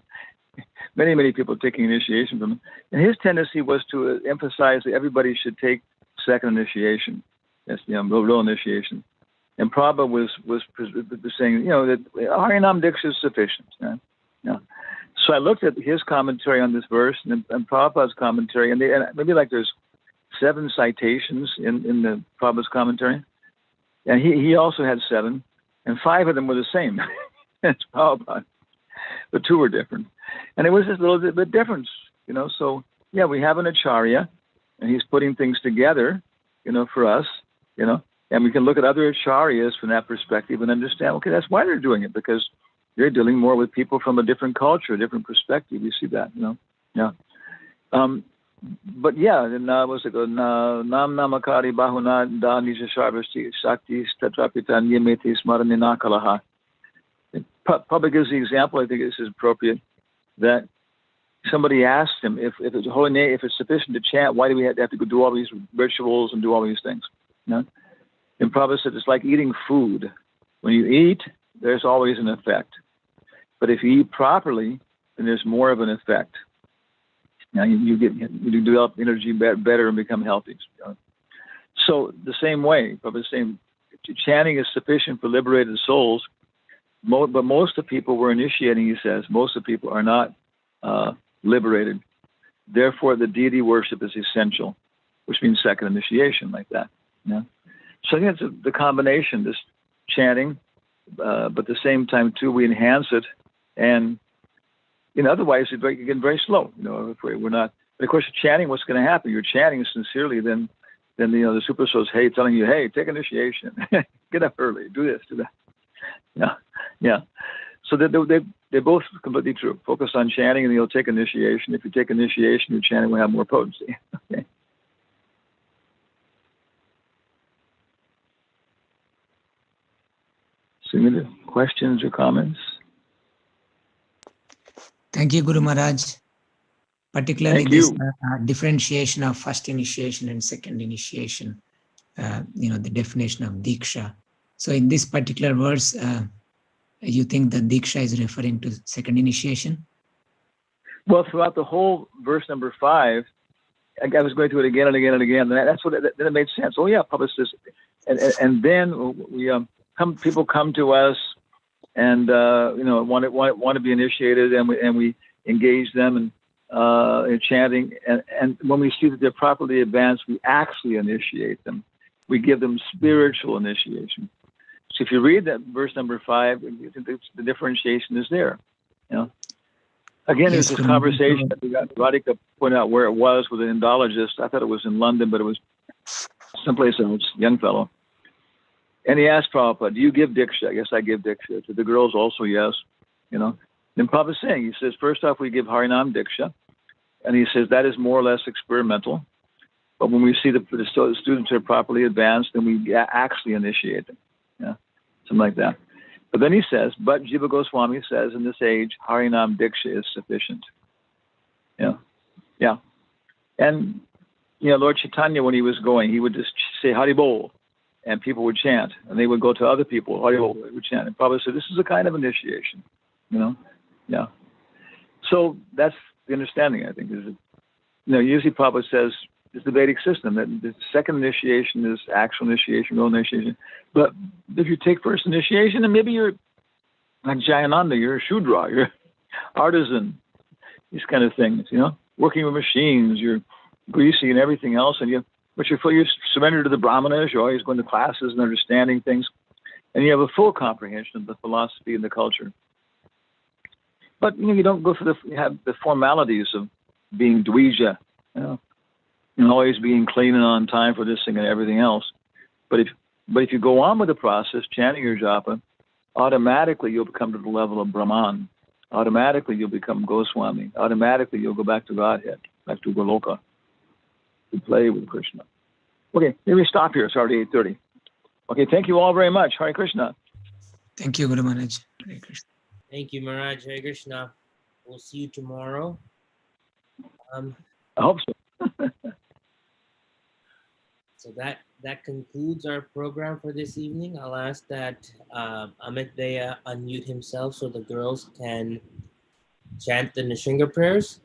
many people taking initiation from him. And his tendency was to emphasize that everybody should take second initiation. That's, real initiation. And Prabhupada was saying, that Harinam Diksha is sufficient. Yeah. So I looked at his commentary on this verse and Prabhupada's commentary, and maybe like there's 7 citations in the Prabhupada's commentary. And he also had 7, and 5 of them were the same. It's Prabhupada. The 2 were different. And it was just a little bit difference, So, yeah, we have an acharya, and he's putting things together, for us, and we can look at other acharyas from that perspective and understand, okay, that's why they're doing it, because they're dealing more with people from a different culture, a different perspective. You see that, Yeah. But yeah, and what's it called? Nam namakari bahuna da nisha sharvasti shakti tatrapita nyameti smaranina kalaha. Probably gives the example, I think this is appropriate, that somebody asked him if it's a holy name, if it's sufficient to chant, why do we have to go do all these rituals and do all these things? And Prabhupada said it's like eating food. When you eat, there's always an effect. But if you eat properly, then there's more of an effect. Now you develop energy better and become healthy. So the same way, Prabhupada saying, chanting is sufficient for liberated souls. But most of the people we're initiating, he says, most of the people are not liberated. Therefore, the deity worship is essential, which means second initiation, like that. So I think it's the combination, this chanting, but at the same time, too, we enhance it. And otherwise, it's getting very slow. If we're not. But of course, chanting, what's going to happen? You're chanting sincerely, then the super souls, telling you, hey, take initiation, get up early, do this, do that. Yeah. So they're both completely true. Focus on chanting, and you'll take initiation. If you take initiation, your chanting will have more potency. Okay. So, any other questions or comments? Thank you, Guru Maharaj. Particularly Thank this you. Differentiation of first initiation and second initiation, the definition of Diksha. So in this particular verse, you think the Diksha is referring to second initiation? Well, throughout the whole verse number 5, I was going through it again and again and again. And that's what then it made sense. Oh yeah, Papa says, and then we people come to us and want to be initiated, and we engage them in chanting, and when we see that they're properly advanced, we actually initiate them. We give them spiritual initiation. So if you read that verse number 5, the differentiation is there. Again, there's this conversation that we got Radhika pointed out where it was with an Indologist. I thought it was in London, but it was someplace else, young fellow. And he asked Prabhupada, do you give Diksha? Yes, I give Diksha. To the girls also, yes. Then Prabhupada's saying, he says, first off, we give Harinam Diksha. And he says that is more or less experimental. But when we see the students are properly advanced, then we actually initiate them. Something like that. But then he says, but Jiva Goswami says in this age, Harinam Diksha is sufficient. Yeah. And, Lord Chaitanya, when he was going, he would just say Hari Bol, and people would chant. And they would go to other people, Hari Bol, they would chant. And Prabhupada said, this is a kind of initiation, Yeah. So that's the understanding, I think. Is usually Prabhupada says, it's the Vedic system, that the second initiation is actual initiation, real initiation. But if you take first initiation, and maybe you're like Jayananda, you're a Shudra, you're artisan, these kind of things, working with machines, you're greasy and everything else, but you're surrendered to the Brahmanas, you're always going to classes and understanding things, and you have a full comprehension of the philosophy and the culture. But you don't go for have the formalities of being Dvija, and always being clean and on time for this thing and everything else. But if you go on with the process, chanting your japa, automatically you'll come to the level of Brahman. Automatically you'll become Goswami. Automatically you'll go back to Godhead, back to Goloka, to play with Krishna. Okay, maybe stop here. It's already 8:30. Okay, thank you all very much. Hare Krishna. Thank you, Guru Maharaj. Hare Krishna. Thank you, Maharaj. Hare Krishna. We'll see you tomorrow. I hope so. So that concludes our program for this evening. I'll ask that Amit Daya unmute himself so the girls can chant the Nishinga prayers?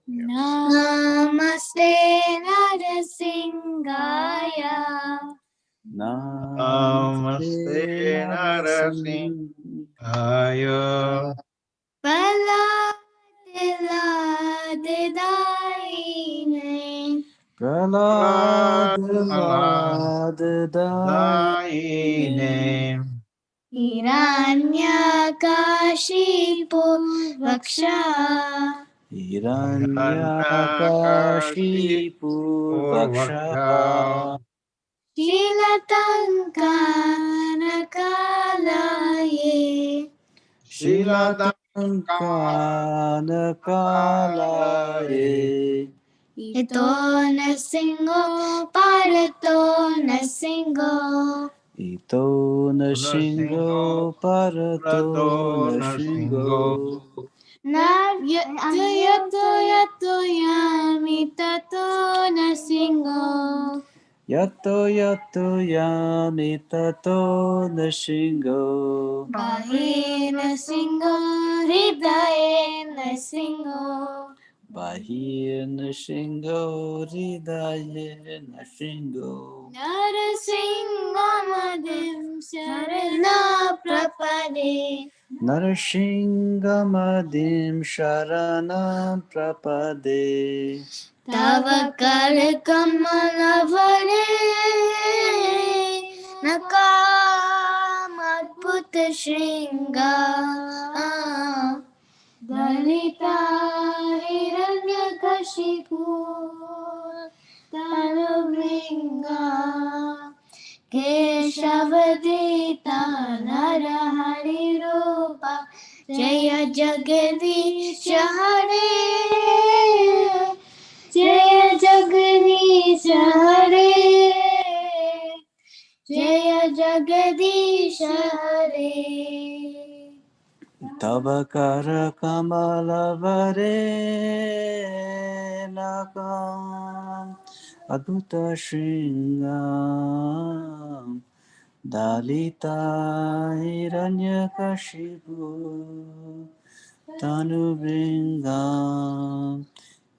Namaste Narasingaya. Namaste Narasimhaya. Praladiladaine. Praladiladaine. Hiranyakashipu Vaksha. Hiranyakashipu Vaksha. Shilatankanakalaye. Shilatankanakalaye. Ito nasingo parato nasingo. Ito Nashingo Parato Nashingo. Yato yamitato nasingo. Yato Yato Yamitato Nashingo. Bahi nasingo hridaye nasingo. Bahir Nashingo Ridaye Nashingo. Narasingo madim sharana prapade. Narashingamadim Sharanam Prapade. Tava kar kamalavare nakam adbhut shringa. Dalita hiranyakashipu tanuvringa. Keshavadita narahari rupa. Jaya Jagadish Hare. Jaya Jagadish Hare. Jaya Jagadish Hare. Tavakara Kamalavare Nakam Adbhuta Shringam Dalita Hiranyakashipu Tanuvringam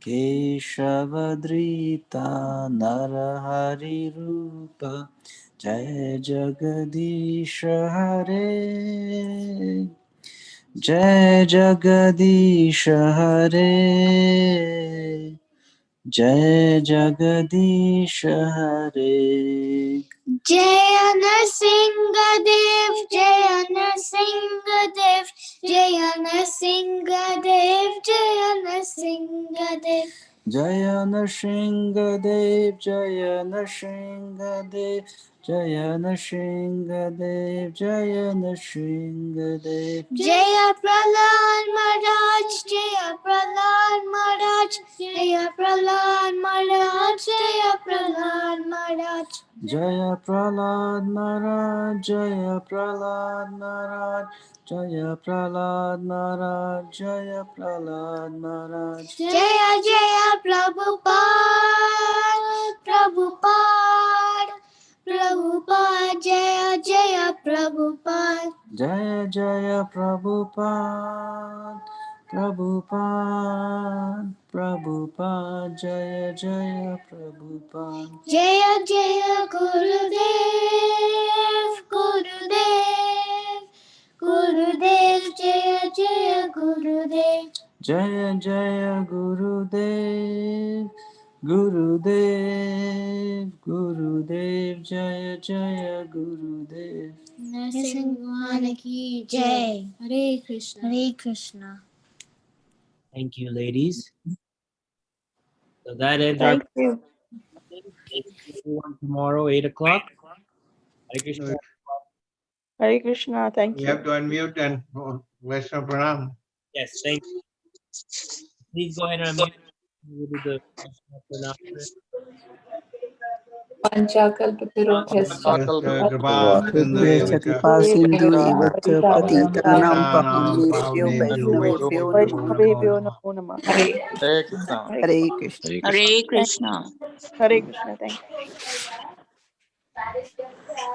Keshavadrita Narahari Rupa Jaya Jagadisha Hare Jai Jagadish Hare Jai Jagadish Hare. Jaya Narsinga Dev, Jaya Narsinga Dev, Jaya Narsinga Dev, Jaya Narsinga Dev. Jaya Nashinga Dev, Jaya Nashinga Dev, Jaya Nashinga Dev, Jaya Nashinga Dev. Jaya Prahlad Maharaj, Jaya Prahlad Maharaj, Jaya Prahlad Maharaj, Jaya Prahlad Maharaj. Jaya Prahlad Maharaj, Jaya Prahlad Maharaj, Jaya Prahlad Maharaj, Jaya Prahlad Maharaj. Jaya Jaya Prabhupada, Prabhupada, Prabhupada, Jaya Jaya Prabhupada. Jaya Jaya Prabhupada, Prabhupada, Prabhupada, Jaya Jaya Prabhupada. Jaya Jaya Gurudev, Gurudev, Gurudev, Jaya Jaya Gurudev. Jaya Jaya Gurudev, Gurudev, Gurudev, Jaya Jaya Gurudev. Narasimha ki Jai. Hare Krishna. Hare Krishna. Thank you, ladies. So that ends our Thank you. See everyone tomorrow, 8 o'clock. Hare Krishna. Hare Krishna. Thank We you. have to unmute and Vaishnava Pranam. Yes, thank you. Please go ahead and unmute. We'll do the Krishna Pranam. कृपासिन्धुभ्यश्च पतितानां पावनेभ्यो वैष्णवेभ्यो नमो वैष्णवेभ्यो नमः। नमो नमः. Hare Krishna. Hare Krishna. Hare Krishna. Hare Krishna. Thank you.